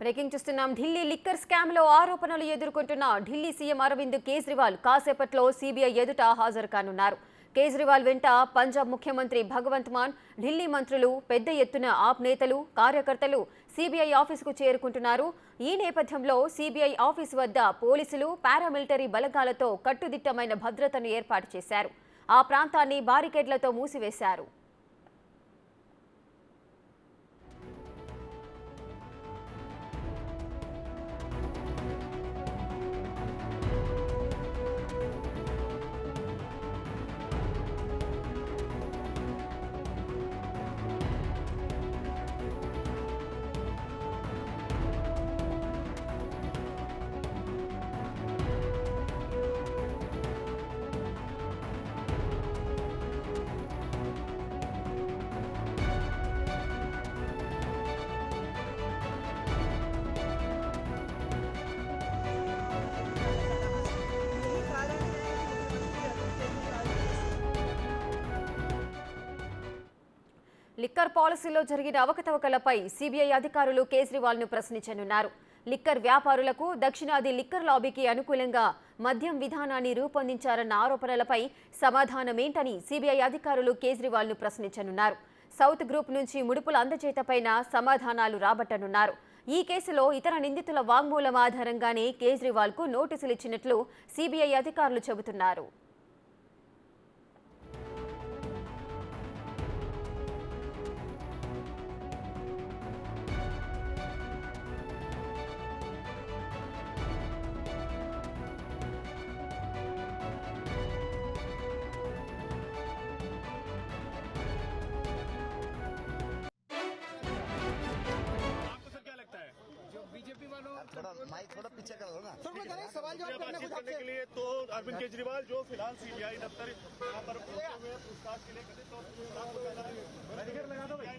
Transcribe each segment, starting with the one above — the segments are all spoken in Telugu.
బ్రేకింగ్ చూస్తున్నాం. ఢిల్లీ లిక్కర్ స్కామ్ లో ఆరోపణలు ఎదుర్కొంటున్న ఢిల్లీ సీఎం అరవింద్ కేజ్రీవాల్ కాసేపట్లో సీబీఐ ఎదుట హాజరు కానున్నారు. కేజ్రీవాల్ వెంట పంజాబ్ ముఖ్యమంత్రి భగవంత్ మాన్, ఢిల్లీ మంత్రులు, పెద్ద ఎత్తున ఆప్ నేతలు, కార్యకర్తలు సీబీఐ ఆఫీసుకు చేరుకుంటున్నారు. ఈ నేపథ్యంలో సీబీఐ ఆఫీసు వద్ద పోలీసులు, పారామిలిటరీ బలగాలతో కట్టుదిట్టమైన భద్రతను ఏర్పాటు చేశారు. ఆ ప్రాంతాన్ని బారికేడ్లతో మూసివేశారు. లిక్కర్ పాలసీలో జరిగిన అవకతవకలపై సీబీఐ అధికారులు కేజ్రీవాల్ను ప్రశ్నించనున్నారు. లిక్కర్ వ్యాపారులకు దక్షిణాది లిక్కర్ లాబీకి అనుకూలంగా మద్యం విధానాన్ని రూపొందించారన్న ఆరోపణలపై సమాధానమేంటని సీబీఐ అధికారులు కేజ్రీవాల్ను ప్రశ్నించనున్నారు. సౌత్ గ్రూప్ నుంచి ముడుపుల అందజేతపైన సమాధానాలు రాబట్టనున్నారు. ఈ కేసులో ఇతర నిందితుల వాంగ్మూలం ఆధారంగానే కేజ్రీవాల్కు నోటీసులు ఇచ్చినట్లు సీబీఐ అధికారులు చెబుతున్నారు. थोड़ा पीछे करो ना सवाल जवाब करने के लिए तो अरविंद केजरीवाल जो फिलहाल सीबीआई दफ्तर यहाँ पर पूछताछ के लिए लगा दो भाई।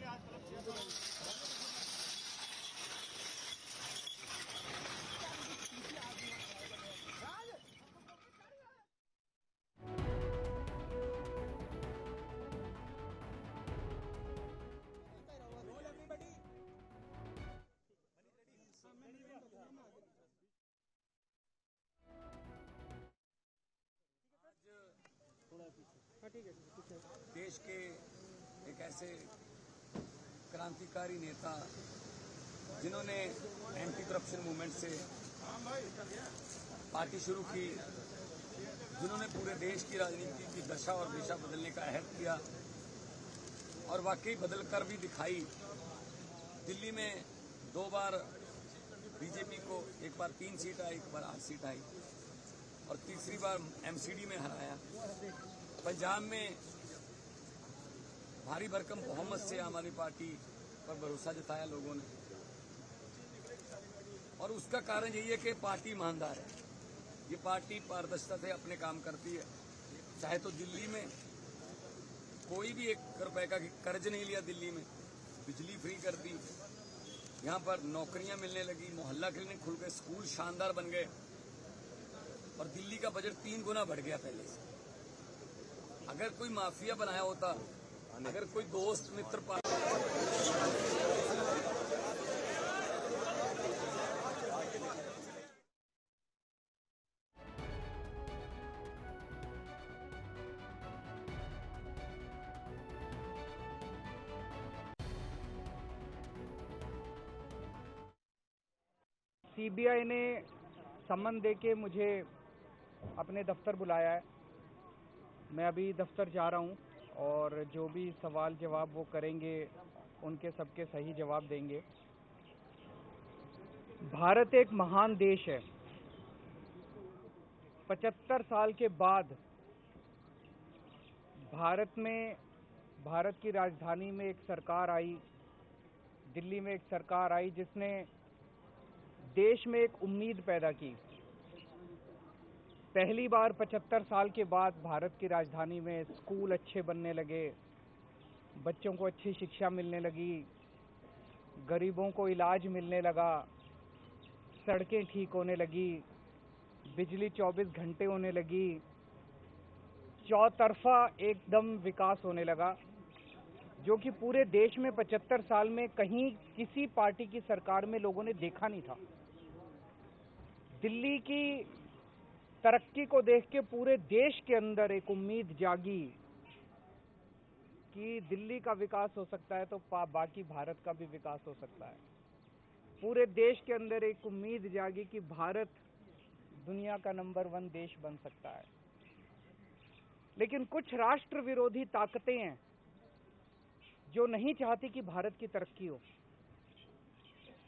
देश के एक ऐसे क्रांतिकारी नेता जिन्होंने एंटी करप्शन मूवमेंट से पार्टी शुरू की, जिन्होंने पूरे देश की राजनीति की दशा और दिशा बदलने का अहद किया और वाकई बदल कर भी दिखाई। दिल्ली में 2 बार बीजेपी को, एक बार 3 सीट आई, एक बार 8 सीट आई और तीसरी बार एमसीडी में हराया। पंजाब में भारी भरकम बहुमत से हमारी पार्टी पर भरोसा जताया लोगों ने और उसका कारण यही है कि पार्टी ईमानदार है। ये पार्टी पारदर्शिता से अपने काम करती है। चाहे तो दिल्ली में कोई भी 1 रुपए का कर्ज नहीं लिया, दिल्ली में बिजली फ्री कर दी, यहाँ पर नौकरियां मिलने लगी, मोहल्ला क्लिनिक खुल गए, स्कूल शानदार बन गए और दिल्ली का बजट 3 गुना बढ़ गया पहले से। अगर कोई माफिया बनाया होता, अगर कोई दोस्त मित्र सीबीआई ने सम्मन देके मुझे अपने दफ्तर बुलाया है। मैं अभी दफ्तर जा रहा हूं और जो भी सवाल जवाब वो करेंगे उनके सबके सही जवाब देंगे। भारत एक महान देश है। 75 साल के बाद भारत की राजधानी में एक सरकार आई, दिल्ली में एक सरकार आई जिसने देश में एक उम्मीद पैदा की। पहली बार 75 साल के बाद भारत की राजधानी में स्कूल अच्छे बनने लगे, बच्चों को अच्छी शिक्षा मिलने लगी, गरीबों को इलाज मिलने लगा, सड़कें ठीक होने लगी, बिजली 24 घंटे होने लगी, चौतरफा एकदम विकास होने लगा। जो कि पूरे देश में 75 साल में कहीं किसी पार्टी की सरकार में लोगों ने देखा नहीं था। दिल्ली की तरक्की को देख के पूरे देश के अंदर एक उम्मीद जागी कि दिल्ली का विकास हो सकता है तो बाकी भारत का भी विकास हो सकता है। पूरे देश के अंदर एक उम्मीद जागी कि भारत दुनिया का नंबर 1 देश बन सकता है। लेकिन कुछ राष्ट्र विरोधी ताकतें हैं जो नहीं चाहती कि भारत की तरक्की हो।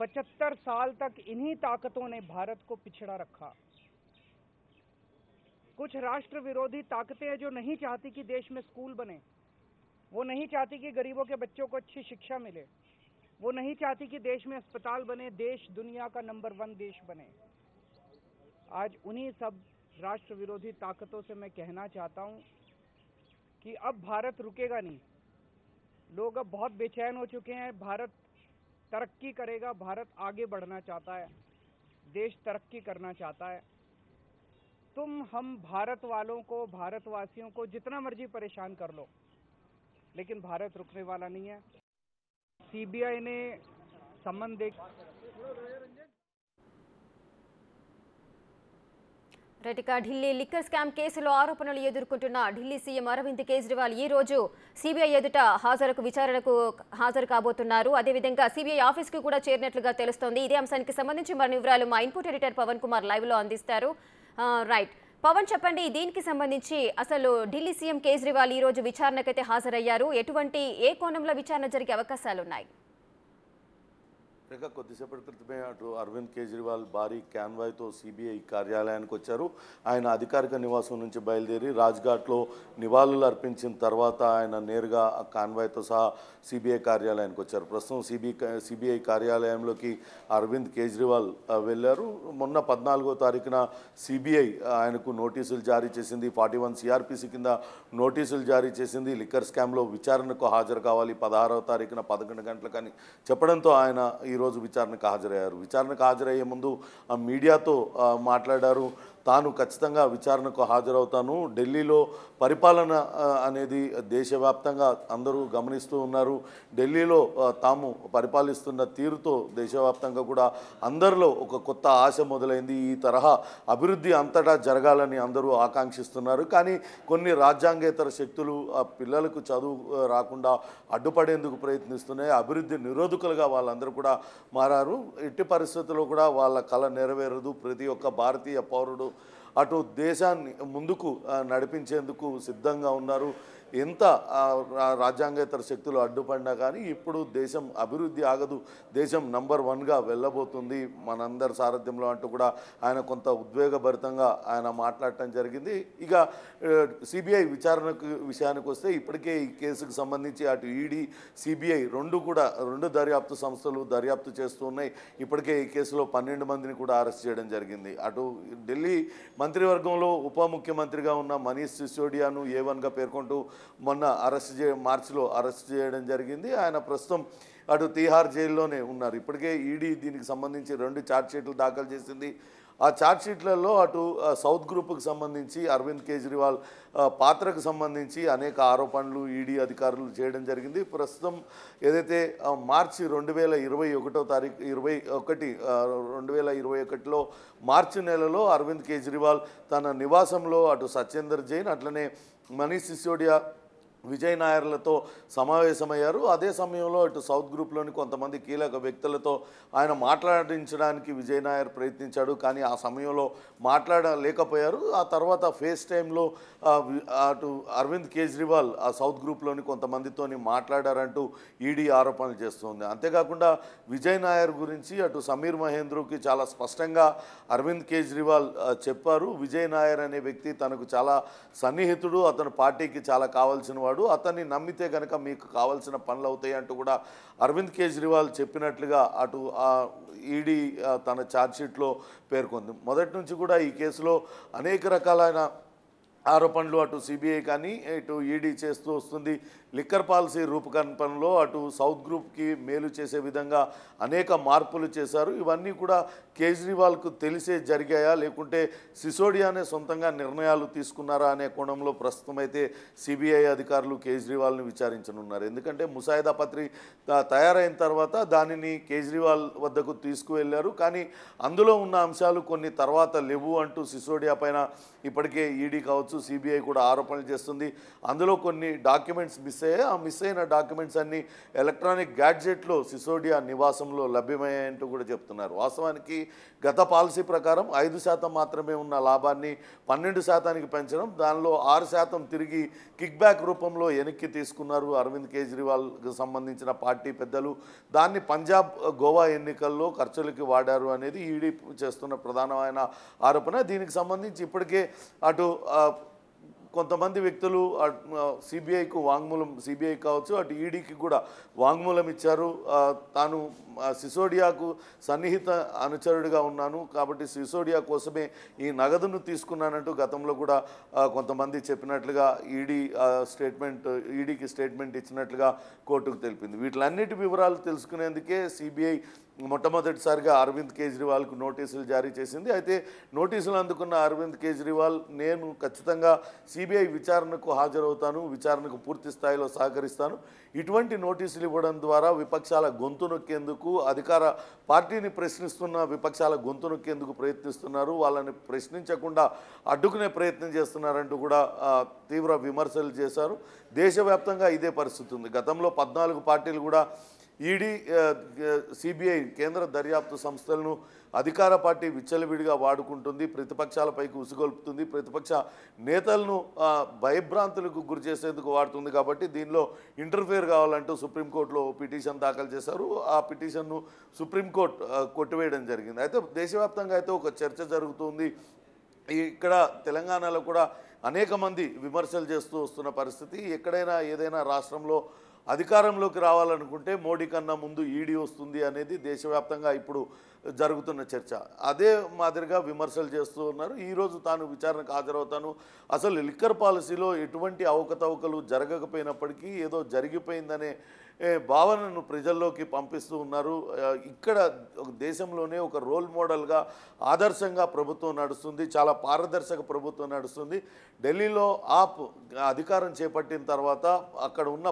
75 साल तक इन्हीं ताकतों ने भारत को पिछड़ा रखा। कुछ राष्ट्र विरोधी ताकतें हैं जो नहीं चाहती कि देश में स्कूल बने, वो नहीं चाहती कि गरीबों के बच्चों को अच्छी शिक्षा मिले, वो नहीं चाहती कि देश में अस्पताल बने, देश दुनिया का नंबर 1 देश बने। आज उन्हीं सब राष्ट्र विरोधी ताकतों से मैं कहना चाहता हूं कि अब भारत रुकेगा नहीं। लोग अब बहुत बेचैन हो चुके हैं। भारत तरक्की करेगा, भारत आगे बढ़ना चाहता है, देश तरक्की करना चाहता है। हम भारत वालों को, भारतवासियों को जितना मर्जी परेशान कर लो, लेकिन भारत रुकने वाला नहीं है। सीबीआई ने सम्मन दे రైట్గా ఢిల్లీ లిక్కర్ స్కామ్ కేసులో ఆరోపణలు ఎదుర్కొంటున్న ఢిల్లీ సీఎం అరవింద్ కేజ్రీవాల్ ఈ రోజు సిబిఐ ఎదుట విచారణకు హాజరు కాబోతున్నారు. అదేవిధంగా సిబిఐ ఆఫీస్కి కూడా చేరినట్లుగా తెలుస్తోంది. ఇదే అంశానికి సంబంధించి మరిన్ని వివరాలు మా ఇన్పుట్ ఎడిటర్ పవన్ కుమార్ లైవ్లో అందిస్తారు. రైట్ పవన్, చెప్పండి, దీనికి సంబంధించి అసలు ఢిల్లీ సీఎం కేజ్రీవాల్ ఈ రోజు విచారణకైతే హాజరయ్యారు. ఏ కోణంలో విచారణ జరిగే అవకాశాలున్నాయి? కొద్దిసేపటి క్రితమే అటు అరవింద్ కేజ్రీవాల్ భారీ క్యాన్వాయ్తో సిబిఐ కార్యాలయానికి వచ్చారు. ఆయన అధికారిక నివాసం నుంచి బయలుదేరి రాజ్ఘాట్లో నివాళులు అర్పించిన తర్వాత ఆయన నేరుగా కాన్వాయ్తో సహా సిబిఐ కార్యాలయానికి వచ్చారు. ప్రస్తుతం సిబిఐ కార్యాలయంలోకి అరవింద్ కేజ్రీవాల్ వెళ్ళారు. మొన్న 14వ తారీఖున సిబిఐ ఆయనకు నోటీసులు జారీ చేసింది. 41 సిఆర్పిసి కింద నోటీసులు జారీ చేసింది. లిక్కర్ స్కామ్లో విచారణకు హాజరు కావాలి 16వ తారీఖున 11 గంటలకని చెప్పడంతో ఆయన ఈరోజు విచారణకు హాజరయ్యారు. విచారణకు హాజరయ్యే ముందు మీడియాతో మాట్లాడారు. తాను ఖచ్చితంగా విచారణకు హాజరవుతాను. ఢిల్లీలో పరిపాలన అనేది దేశవ్యాప్తంగా అందరూ గమనిస్తూ ఉన్నారు. ఢిల్లీలో తాము పరిపాలిస్తున్న తీరుతో దేశవ్యాప్తంగా కూడా అందరిలో ఒక కొత్త ఆశ మొదలైంది. ఈ తరహా అభివృద్ధి అంతటా జరగాలని అందరూ ఆకాంక్షిస్తున్నారు. కానీ కొన్ని రాజ్యాంగేతర శక్తులు పిల్లలకు చదువు రాకుండా అడ్డుపడేందుకు ప్రయత్నిస్తున్నాయి. అభివృద్ధి నిరోధకులుగా వాళ్ళందరూ కూడా మారారు. ఎట్టి పరిస్థితుల్లో కూడా వాళ్ళ కళ నెరవేరదు. ప్రతి ఒక్క భారతీయ పౌరుడు అటు దేశాన్ని ముందుకు నడిపించేందుకు సిద్ధంగా ఉన్నారు. ఎంత రాజ్యాంగేతర శక్తులు అడ్డుపడినా కానీ ఇప్పుడు దేశం అభివృద్ధి ఆగదు, దేశం నంబర్ 1గా వెళ్ళబోతుంది మనందరి సారథ్యంలో అంటూ కూడా ఆయన కొంత ఉద్వేగభరితంగా ఆయన మాట్లాడటం జరిగింది. ఇక సిబిఐ విషయానికి వస్తే ఇప్పటికే ఈ కేసుకు సంబంధించి అటు ఈడీ సిబిఐ రెండు దర్యాప్తు సంస్థలు దర్యాప్తు చేస్తూ ఉన్నాయి. ఇప్పటికే ఈ కేసులో 12 మందిని కూడా అరెస్ట్ చేయడం జరిగింది. అటు ఢిల్లీ మంత్రివర్గంలో ఉప ముఖ్యమంత్రిగా ఉన్న మనీష్ సిసోడియాను A1గా పేర్కొంటూ మొన్న మార్చిలో అరెస్ట్ చేయడం జరిగింది. ఆయన ప్రస్తుతం అటు తీహార్ జైల్లోనే ఉన్నారు. ఇప్పటికే ఈడీ దీనికి సంబంధించి 2 ఛార్జ్షీట్లు దాఖలు చేసింది. ఆ ఛార్జ్షీట్లలో అటు సౌత్ గ్రూప్కి సంబంధించి అరవింద్ కేజ్రీవాల్ పాత్రకు సంబంధింంచి అనేక ఆరోపణలు ఈడీ అధికారులు చేయడం జరిగింది. ప్రస్తుతం ఏదైతే మార్చి 2021లో మార్చి నెలలో అరవింద్ కేజ్రీవాల్ తన నివాసంలో అటు సత్యేందర్ జైన్ అట్లనే మనీష్ సిసోడియా విజయ్ నాయర్లతో సమావేశమయ్యారు. అదే సమయంలో ఇటు సౌత్ గ్రూప్లోని కొంతమంది కీలక వ్యక్తులతో ఆయన మాట్లాడించడానికి విజయ్ నాయర్ ప్రయత్నించాడు. కానీ ఆ సమయంలో మాట్లాడలేకపోయారు. ఆ తర్వాత ఫేస్ టైంలో అటు అరవింద్ కేజ్రీవాల్ ఆ సౌత్ గ్రూప్లోని కొంతమందితోని మాట్లాడారంటూ ఈడీ ఆరోపణలు చేస్తుంది. అంతేకాకుండా విజయ్ నాయర్ గురించి అటు సమీర్ మహేంద్రుకి చాలా స్పష్టంగా అరవింద్ కేజ్రీవాల్ చెప్పారు. విజయ్ నాయర్ అనే వ్యక్తి తనకు చాలా సన్నిహితుడు, అతను పార్టీకి చాలా కావాల్సిన వాడు, అతన్ని నమ్మితే కనుక మీకు కావాల్సిన పనులు అవుతాయి అంటూ కూడా అరవింద్ కేజ్రీవాల్ చెప్పినట్లుగా అటు ఈడీ తన ఛార్జ్షీట్లో పేర్కొంది. మొదటి నుంచి కూడా ఈ కేసులో అనేక రకాలైన ఆరోపణలు అటు సిబిఐ కానీ ఇటు ఈడీ చేస్తూ వస్తుంది. లిక్కర్ పాలసీ రూపకల్పనలో అటు సౌత్ గ్రూప్కి మేలు చేసే విధంగా అనేక మార్పులు చేశారు. ఇవన్నీ కూడా కేజ్రీవాల్కు తెలిసే జరిగాయా లేకుంటే సిసోడియానే సొంతంగా నిర్ణయాలు తీసుకున్నారా అనే కోణంలో ప్రస్తుతం అయితే సిబిఐ అధికారులు కేజ్రీవాల్ని విచారించనున్నారు. ఎందుకంటే ముసాయిదా పత్రి తయారైన తర్వాత దానిని కేజ్రీవాల్ వద్దకు తీసుకువెళ్లారు. కానీ అందులో ఉన్న అంశాలు కొన్ని తర్వాత లేవు అంటూ సిసోడియా పైన ఇప్పటికే ఈడీ కావచ్చు సిబిఐ కూడా ఆరోపణలు చేస్తుంది. అందులో కొన్ని డాక్యుమెంట్స్ మిస్ అయ్యాయి. ఆ మిస్ అయిన డాక్యుమెంట్స్ అన్ని ఎలక్ట్రానిక్ గ్యాడ్జెట్లో సిసోడియా నివాసంలో లభ్యమయ్యాయంటూ కూడా చెప్తున్నారు. వాస్తవానికి గత పాలసీ ప్రకారం 5% మాత్రమే ఉన్న లాభాన్ని 12%కి పెంచడం, దానిలో 6% తిరిగి కిక్ బ్యాక్ రూపంలో వెనక్కి తీసుకున్నారు అరవింద్ కేజ్రీవాల్కి సంబంధించిన పార్టీ పెద్దలు. దాన్ని పంజాబ్ గోవా ఎన్నికల్లో ఖర్చులకి వాడారు అనేది ఈడీ చేస్తున్న ప్రధానమైన ఆరోపణ. దీనికి సంబంధించి ఇప్పటికే అటు కొంతమంది వ్యక్తులు సిబిఐకు వాంగ్మూలం, సిబిఐ కావచ్చు అటు ఈడీకి కూడా వాంగ్మూలం ఇచ్చారు. తాను సిసోడియాకు సన్నిహిత అనుచరుడిగా ఉన్నాను కాబట్టి సిసోడియా కోసమే ఈ నగదును తీసుకున్నానంటూ గతంలో కూడా కొంతమంది చెప్పినట్లుగా ఈడీకి స్టేట్మెంట్ ఇచ్చినట్లుగా కోర్టుకు తెలిపింది. వీటిలన్నిటి వివరాలు తెలుసుకునేందుకే సిబిఐ మొట్టమొదటిసారిగా అరవింద్ కేజ్రీవాల్కు నోటీసులు జారీ చేసింది. అయితే నోటీసులు అందుకున్న అరవింద్ కేజ్రీవాల్ నేను ఖచ్చితంగా సిబిఐ విచారణకు హాజరవుతాను, విచారణకు పూర్తి స్థాయిలో సహకరిస్తాను, ఇటువంటి నోటీసులు ఇవ్వడం ద్వారా విపక్షాల గొంతు నొక్కేందుకు, అధికార పార్టీని ప్రశ్నిస్తున్న విపక్షాల గొంతు నొక్కేందుకు ప్రయత్నిస్తున్నారు, వాళ్ళని ప్రశ్నించకుండా అడ్డుకునే ప్రయత్నం చేస్తున్నారంటూ కూడా తీవ్ర విమర్శలు చేశారు. దేశవ్యాప్తంగా ఇదే పరిస్థితి ఉంది. గతంలో 14 పార్టీలు కూడా ఈడీ, సిబిఐ కేంద్ర దర్యాప్తు సంస్థలను అధికార పార్టీ విచ్చలవిడిగా వాడుకుంటుంది, ప్రతిపక్షాలపైకి ఉసిగొల్పుతుంది, ప్రతిపక్ష నేతలను భయభ్రాంతులకు గురి చేసేందుకు వాడుతుంది. కాబట్టి దీనిలో ఇంటర్ఫియర్ కావాలంటూ సుప్రీంకోర్టులో పిటిషన్ దాఖలు చేశారు. ఆ పిటిషన్ను సుప్రీంకోర్టు కొట్టివేయడం జరిగింది. అయితే దేశవ్యాప్తంగా అయితే ఒక చర్చ జరుగుతుంది. ఇక్కడ తెలంగాణలో కూడా అనేక మంది విమర్శలు చేస్తూ వస్తున్న పరిస్థితి. ఎక్కడైనా ఏదైనా రాష్ట్రంలో అధికారంలోకి రావాలనుకుంటే మోడీ కన్నా ముందు ఈడీ వస్తుంది అనేది దేశవ్యాప్తంగా ఇప్పుడు జరుగుతున్న చర్చ. అదే మాదిరిగా విమర్శలు చేస్తూ ఉన్నారు. ఈరోజు తాను విచారణకు హాజరవుతాను, అసలు లిక్కర్ పాలసీలో ఎటువంటి అవకతవకలు జరగకపోయినప్పటికీ ఏదో జరిగిపోయిందనే భావనను ప్రజల్లోకి పంపిస్తూ ఉన్నారు. ఇక్కడ దేశంలోనే ఒక రోల్ మోడల్గా ఆదర్శంగా ప్రభుత్వం నడుస్తుంది, చాలా పారదర్శక ప్రభుత్వం నడుస్తుంది. ఢిల్లీలో ఆప్ అధికారం చేపట్టిన తర్వాత అక్కడ ఉన్న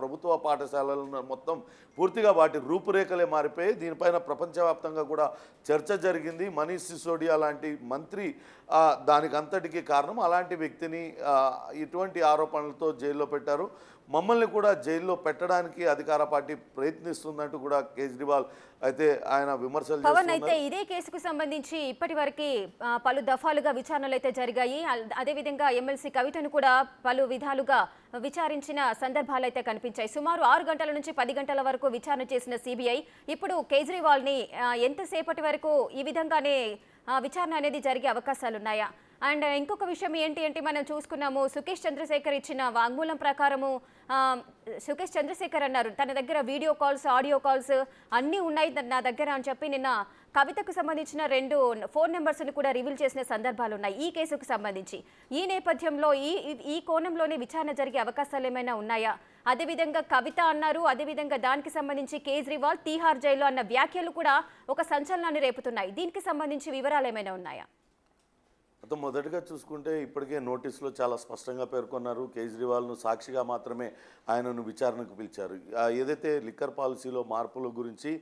ప్రభుత్వ పాఠశాలలను మొత్తం పూర్తిగా వాటి రూపురేఖలే మారిపోయి దీనిపైన ప్రపంచవ్యాప్తంగా కూడా చర్చ జరిగింది. మనీష్ సిసోడియా లాంటి మంత్రి దానికి అంతటికీ కారణం. అలాంటి వ్యక్తిని ఇటువంటి ఆరోపణలతో జైల్లో పెట్టారు. మమ్మల్ని కూడా జైల్లో పెట్టడానికి అధికార పార్టీ ప్రయత్నిస్తుందంటూ కూడా కేజ్రీవాల్ అయితే ఆయన విమర్శలు చేస్తున్నారు. అయితే ఇదే కేసుకు సంబంధించి ఇప్పటివరకు పలు దఫాలుగా విచారణలు అయితే జరిగాయి. అదేవిధంగా ఎమ్మెల్సీ కవితను కూడా పలు విధాలుగా విచారించిన సందర్భాలు అయితే కనిపించాయి. సుమారు 6 గంటల నుంచి 10 గంటల వరకు విచారణ చేసిన సిబిఐ ఇప్పుడు కేజ్రీవాల్ని ఎంతసేపటి వరకు ఈ విధంగానే విచారణ అనేది జరిగే అవకాశాలున్నాయా? అండ్ ఇంకొక విషయం ఏంటి అంటే మనం చూసుకున్నాము, సుకేష్ చంద్రశేఖర్ ఇచ్చిన వాంగ్మూలం ప్రకారము సుకేష్ చంద్రశేఖర్ అన్నారు తన దగ్గర వీడియో కాల్స్, ఆడియో కాల్స్ అన్నీ ఉన్నాయి నా దగ్గర అని చెప్పి నిన్న కవితకు సంబంధించిన 2 ఫోన్ నెంబర్స్ని కూడా రివీల్ చేసిన సందర్భాలు ఉన్నాయి ఈ కేసుకు సంబంధించి. ఈ నేపథ్యంలో ఈ కోణంలోనే విచారణ జరిగే అవకాశాలు ఏమైనా ఉన్నాయా? అదేవిధంగా కవిత అన్నారు, అదేవిధంగా దానికి సంబంధించి కేజ్రీవాల్ తీహార్ జైల్లో అన్న వ్యాఖ్యలు కూడా ఒక సంచలనాన్ని రేపుతున్నాయి. దీనికి సంబంధించి వివరాలు ఏమైనా ఉన్నాయా? మొదటిగా చూసుకుంటే ఇప్పటికే నోటీసులో చాలా స్పష్టంగా పేర్కొన్నారు, కేజ్రీవాల్ను సాక్షిగా మాత్రమే ఆయనను విచారణకు పిలిచారు. ఏదైతే లిక్కర్ పాలసీలో మార్పుల గురించి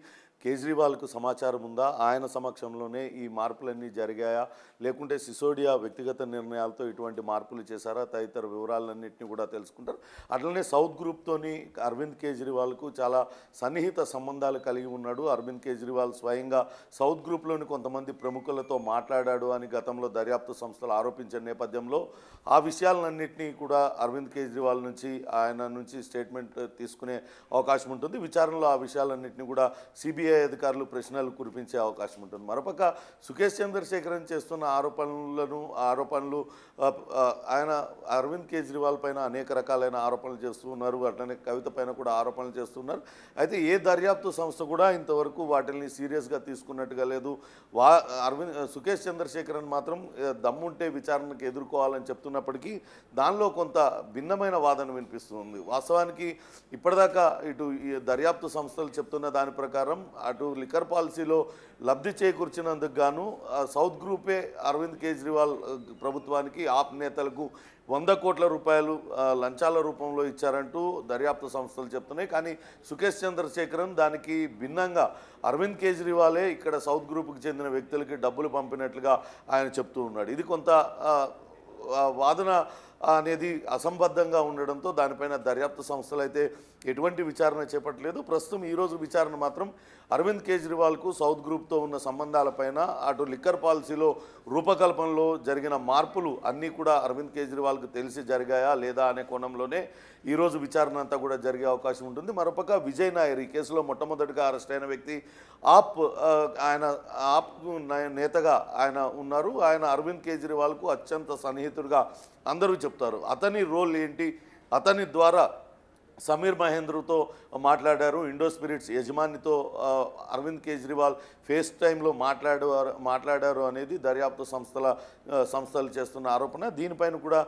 కేజ్రీవాల్కు సమాచారం ఉందా, ఆయన సమక్షంలోనే ఈ మార్పులన్నీ జరిగాయా, లేకుంటే సిసోడియా వ్యక్తిగత నిర్ణయాలతో ఇటువంటి మార్పులు చేశారా, తదితర వివరాలన్నింటినీ కూడా తెలుసుకుంటారు. అట్లనే సౌత్ గ్రూప్తోని అరవింద్ కేజ్రీవాల్కు చాలా సన్నిహిత సంబంధాలు కలిగి ఉన్నాడు. అరవింద్ కేజ్రీవాల్ స్వయంగా సౌత్ గ్రూప్లోని కొంతమంది ప్రముఖులతో మాట్లాడాడు అని గతంలో దర్యాప్తు సంస్థలు ఆరోపించిన నేపథ్యంలో ఆ విషయాలన్నింటినీ కూడా అరవింద్ కేజ్రీవాల్ నుంచి ఆయన నుంచి స్టేట్మెంట్ తీసుకునే అవకాశం ఉంటుంది. విచారణలో ఆ విషయాలన్నింటినీ కూడా సిబిఐ అధికారులు ప్రశ్నలు కురిపించే అవకాశం ఉంటుంది. మరోపక్క సుకేష్ చంద్రశేఖరన్ చేస్తున్న ఆరోపణలు ఆయన అరవింద్ కేజ్రీవాల్ పైన అనేక రకాలైన ఆరోపణలు చేస్తూ ఉన్నారు. అట్లనే కవిత పైన కూడా ఆరోపణలు చేస్తున్నారు. అయితే ఏ దర్యాప్తు సంస్థ కూడా ఇంతవరకు వాటిని సీరియస్గా తీసుకున్నట్టుగా లేదు. సుకేష్ చంద్రశేఖరన్ మాత్రం దమ్ముంటే విచారణకు ఎదుర్కోవాలని చెప్తున్నప్పటికీ దానిలో కొంత భిన్నమైన వాదన వినిపిస్తుంది. వాస్తవానికి ఇప్పటిదాకా ఇటు దర్యాప్తు సంస్థలు చెప్తున్న దాని ప్రకారం అటు లిక్కర్ పాలసీలో లబ్ధి చేకూర్చినందుకు గాను సౌత్ గ్రూపే అరవింద్ కేజ్రీవాల్ ప్రభుత్వానికి ఆప్ నేతలకు 100 కోట్ల రూపాయలు లంచాల రూపంలో ఇచ్చారంటూ దర్యాప్తు సంస్థలు చెప్తున్నాయి. కానీ సుకేష్ చంద్రశేఖరన్ దానికి భిన్నంగా అరవింద్ కేజ్రీవాలే ఇక్కడ సౌత్ గ్రూప్కి చెందిన వ్యక్తులకి డబ్బులు పంపినట్లుగా ఆయన చెప్తూ ఉన్నాడు. ఇది కొంత వాదన అనేది అసంబద్ధంగా ఉండడంతో దానిపైన దర్యాప్తు సంస్థలు అయితే ఎటువంటి విచారణ చేపట్టలేదు. ప్రస్తుతం ఈరోజు విచారణ మాత్రం అరవింద్ కేజ్రీవాల్కు సౌత్ గ్రూప్తో ఉన్న సంబంధాలపైన, అటు లిక్కర్ పాలసీలో రూపకల్పనలో జరిగిన మార్పులు అన్నీ కూడా అరవింద్ కేజ్రీవాల్కు తెలిసి జరిగాయా లేదా అనే కోణంలోనే ఈరోజు విచారణ అంతా కూడా జరిగే అవకాశం ఉంటుంది. మరోపక్క విజయ్ నాయర్ ఈ కేసులో మొట్టమొదటిగా అరెస్ట్ అయిన వ్యక్తి ఆయన ఆప్ నేతగా ఆయన ఉన్నారు. ఆయన అరవింద్ కేజ్రీవాల్కు అత్యంత సన్నిహితుడిగా అందరూ చెప్తారు. అతని రోల్ ఏంటి, అతని ద్వారా సమీర్ మహేంద్రతో మాట్లాడారు, ఇండో స్పిరిట్స్ యజమానితో అరవింద్ కేజ్రీవాల్ ఫేస్ టైంలో మాట్లాడారు అనేది దర్యాప్తు సంస్థలు చేస్తున్న ఆరోపణ. దీనిపైన కూడా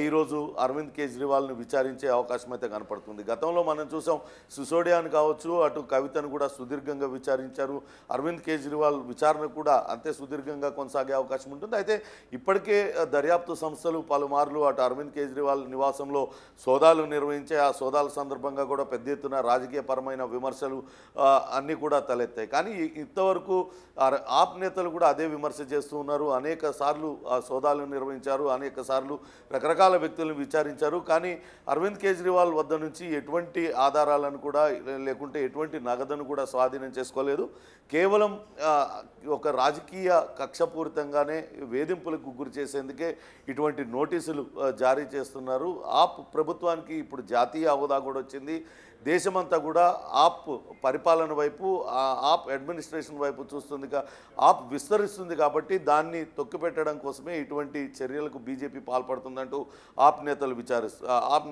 ఈరోజు అరవింద్ కేజ్రీవాల్ని విచారించే అవకాశం అయితే కనపడుతుంది. గతంలో మనం చూసాం సిసోడియాని కావచ్చు, అటు కవితను కూడా సుదీర్ఘంగా విచారించారు. అరవింద్ కేజ్రీవాల్ విచారణ కూడా అంతే సుదీర్ఘంగా కొనసాగే అవకాశం ఉంటుంది. అయితే ఇప్పటికే దర్యాప్తు సంస్థలు పలుమార్లు అటు అరవింద్ కేజ్రీవాల్ నివాసంలో సోదాలు నిర్వహించే ఆ సోదాల సందర్భంగా కూడా పెద్ద ఎత్తున రాజకీయపరమైన విమర్శలు అన్నీ కూడా తలెత్తాయి. కానీ ఇంతవరకు ఆప్ నేతలు కూడా అదే విమర్శ చేస్తూ ఉన్నారు. అనేక సార్లు సోదాలు నిర్వహించారు, అనేక సార్లు రకరకాల వ్యక్తులను విచారించారు. కానీ అరవింద్ కేజ్రీవాల్ వద్ద నుంచి ఎటువంటి ఆధారాలను కూడా లేకుంటే ఎటువంటి నగదును కూడా స్వాధీనం చేసుకోలేదు. కేవలం ఒక రాజకీయ కక్షపూరితంగానే వేధింపులకు గురి చేసేందుకే ఇటువంటి నోటీసులు జారీ చేస్తున్నారు. ఆప్ ప్రభుత్వానికి ఇప్పుడు జాతీయ హోదా కూడా వచ్చింది. దేశమంతా కూడా ఆప్ పరిపాలన వైపు, ఆప్ అడ్మినిస్ట్రేషన్ వైపు చూస్తుంది, ఆప్ విస్తరిస్తుంది. కాబట్టి దాన్ని తొక్కిపెట్టడం కోసమే ఇటువంటి చర్యలకు బీజేపీ పాల్పడుతుందంటూ ఆప్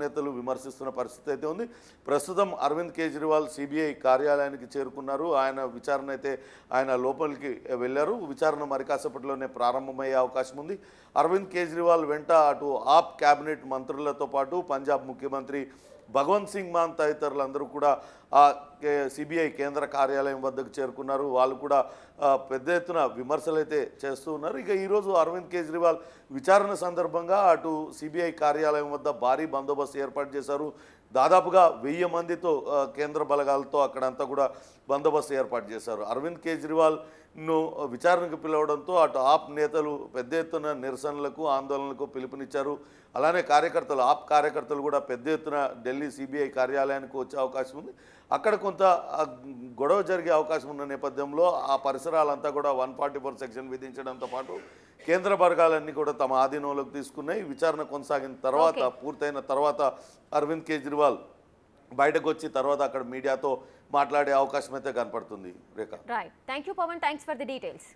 నేతలు విమర్శిస్తున్న పరిస్థితి అయితే ఉంది. ప్రస్తుతం అరవింద్ కేజ్రీవాల్ సిబిఐ కార్యాలయానికి చేరుకున్నారు. ఆయన లోపలికి వెళ్ళారు. విచారణ మరి కాసేపట్లోనే ప్రారంభమయ్యే అవకాశం ఉంది. అరవింద్ కేజ్రీవాల్ వెంట అటు ఆప్ కేబినెట్ మంత్రులతో పాటు పంజాబ్ ముఖ్యమంత్రి భగవంత్ సింగ్ మాన్ తదితరులందరూ కూడా సిబిఐ కేంద్ర కార్యాలయం వద్దకు చేరుకున్నారు. వాళ్ళు కూడా పెద్ద ఎత్తున విమర్శలు అయితే చేస్తూ ఉన్నారు. ఇక ఈరోజు అరవింద్ కేజ్రీవాల్ విచారణ సందర్భంగా అటు సిబిఐ కార్యాలయం వద్ద భారీ బందోబస్తు ఏర్పాటు చేశారు. దాదాపుగా 1000 మందితో కేంద్ర బలగాలతో అక్కడంతా కూడా బందోబస్తు ఏర్పాటు చేశారు. అరవింద్ కేజ్రీవాల్ను విచారణకు పిలవడంతో అటు ఆప్ నేతలు పెద్ద ఎత్తున నిరసనలకు, ఆందోళనలకు పిలుపునిచ్చారు. అలానే ఆప్ కార్యకర్తలు కూడా పెద్ద ఎత్తున ఢిల్లీ సిబిఐ కార్యాలయానికి వచ్చే అవకాశం ఉంది. అక్కడ కొంత గొడవ జరిగే అవకాశం ఉన్న నేపథ్యంలో ఆ పరిసరాలంతా కూడా 144 సెక్షన్ విధించడంతో పాటు కేంద్ర వర్గాలన్నీ కూడా తమ ఆధీనంలోకి తీసుకున్నాయి. విచారణ కొనసాగిన తర్వాత, పూర్తయిన తర్వాత అరవింద్ కేజ్రీవాల్ బయటకు వచ్చి తర్వాత అక్కడ మీడియాతో మాట్లాడే అవకాశం అయితే కనపడుతుంది. Rekha. Right. Thank you Pavan. Thanks for the details.